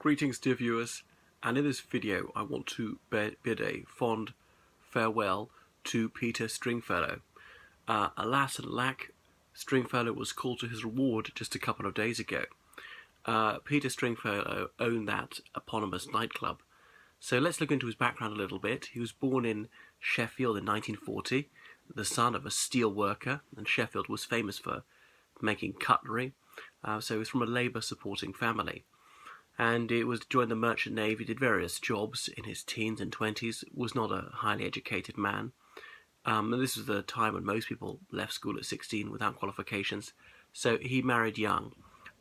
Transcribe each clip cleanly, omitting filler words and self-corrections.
Greetings dear viewers, and in this video I want to bid a fond farewell to Peter Stringfellow. Alas and alack, Stringfellow was called to his reward just a couple of days ago. Peter Stringfellow owned that eponymous nightclub. So let's look into his background a little bit. He was born in Sheffield in 1940, the son of a steel worker, and Sheffield was famous for making cutlery. So he was from a labour-supporting family. And it was joined the merchant navy, did various jobs in his teens and 20s, was not a highly educated man. And this was the time when most people left school at 16 without qualifications, so he married young.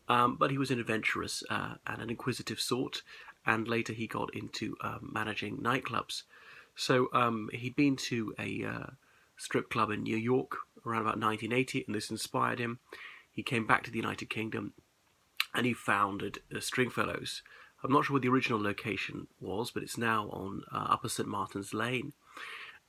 But he was an adventurous and an inquisitive sort, and later he got into managing nightclubs. So he'd been to a strip club in New York around about 1980, and this inspired him. He came back to the United Kingdom, and he founded Stringfellows. I'm not sure where the original location was, but it's now on Upper St Martin's Lane.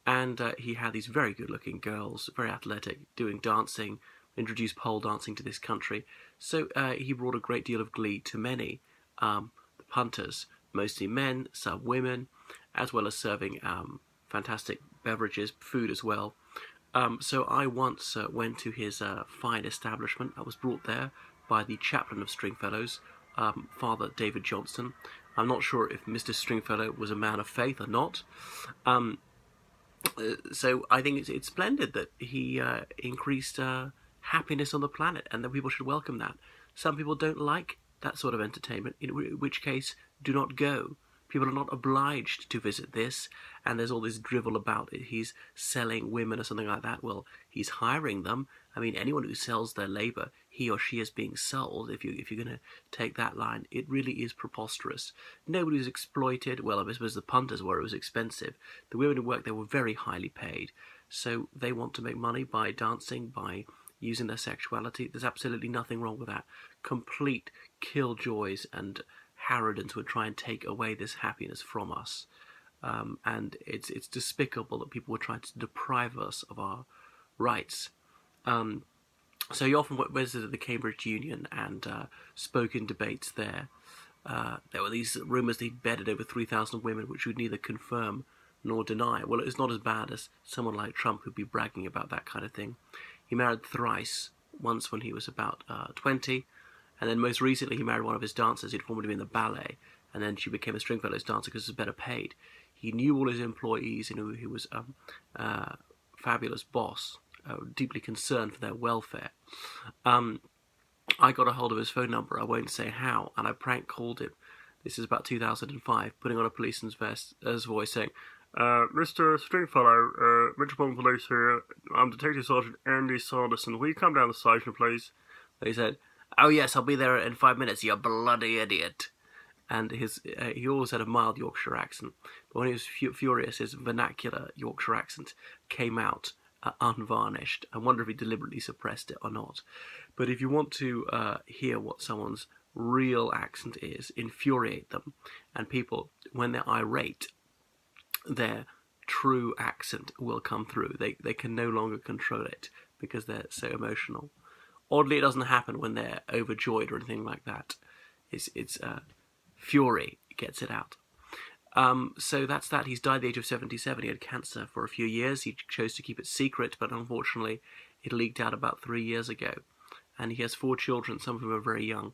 And he had these very good-looking girls, very athletic, doing dancing, introduced pole dancing to this country. So he brought a great deal of glee to many, the punters, mostly men, some women, as well as serving fantastic beverages, food as well. So I once went to his fine establishment. I was brought there by the chaplain of Stringfellows, Father David Johnston. I'm not sure if Mr. Stringfellow was a man of faith or not. So I think it's splendid that he increased happiness on the planet, and that people should welcome that. Some people don't like that sort of entertainment, in which case, do not go. People are not obliged to visit this, and there's all this drivel about it. He's selling women or something like that. Well, he's hiring them. I mean, anyone who sells their labour, he or she is being sold. If you're going to take that line, it really is preposterous. Nobody was exploited. Well, I suppose the punters were. It was expensive. The women who worked there were very highly paid. So they want to make money by dancing, by using their sexuality. There's absolutely nothing wrong with that. Complete killjoys and harridans would try and take away this happiness from us. And it's despicable that people would try to deprive us of our rights. So he often visited the Cambridge Union and spoke in debates there. There were these rumours that he'd bedded over 3,000 women, which would neither confirm nor deny. Well, it's not as bad as someone like Trump who'd be bragging about that kind of thing. He married thrice, once when he was about 20, and then most recently he married one of his dancers. He'd formerly been in the ballet, and then she became a Stringfellow's dancer because she was better paid. He knew all his employees, and he was a fabulous boss. Deeply concerned for their welfare. I got a hold of his phone number, I won't say how, and I prank called him. This is about 2005, putting on a policeman's voice saying, Mr. Stringfellow, Metropolitan Police here, I'm Detective Sergeant Andy Sanderson. Will you come down the station, please? They said, oh yes, I'll be there in 5 minutes, you bloody idiot. And he always had a mild Yorkshire accent, but when he was furious, his vernacular Yorkshire accent came out unvarnished. I wonder if he deliberately suppressed it or not. But if you want to hear what someone's real accent is, infuriate them. And people, when they're irate, their true accent will come through. They can no longer control it because they're so emotional. Oddly, it doesn't happen when they're overjoyed or anything like that. It's fury gets it out. So that's that. He's died at the age of 77. He had cancer for a few years. He chose to keep it secret, but unfortunately it leaked out about 3 years ago. And he has 4 children, some of whom are very young.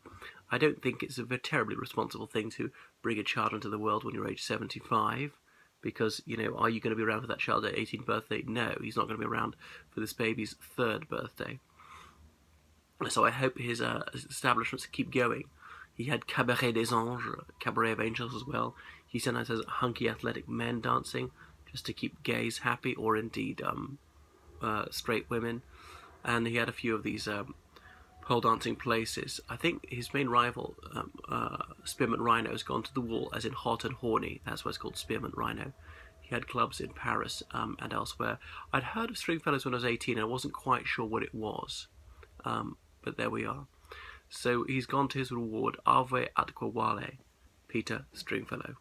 I don't think it's a very terribly responsible thing to bring a child into the world when you're age 75, because, are you going to be around for that child's 18th birthday? No, he's not going to be around for this baby's 3rd birthday. So I hope his establishments keep going. He had Cabaret des Anges, Cabaret of Angels as well. He sometimes has hunky athletic men dancing just to keep gays happy, or indeed straight women. And he had a few of these pole dancing places. I think his main rival, Spearmint Rhino, has gone to the wall, as in hot and horny. That's why it's called Spearmint Rhino. He had clubs in Paris and elsewhere. I'd heard of Stringfellows when I was 18, and I wasn't quite sure what it was. But there we are. So he's gone to his reward. Ave atque vale, Peter Stringfellow.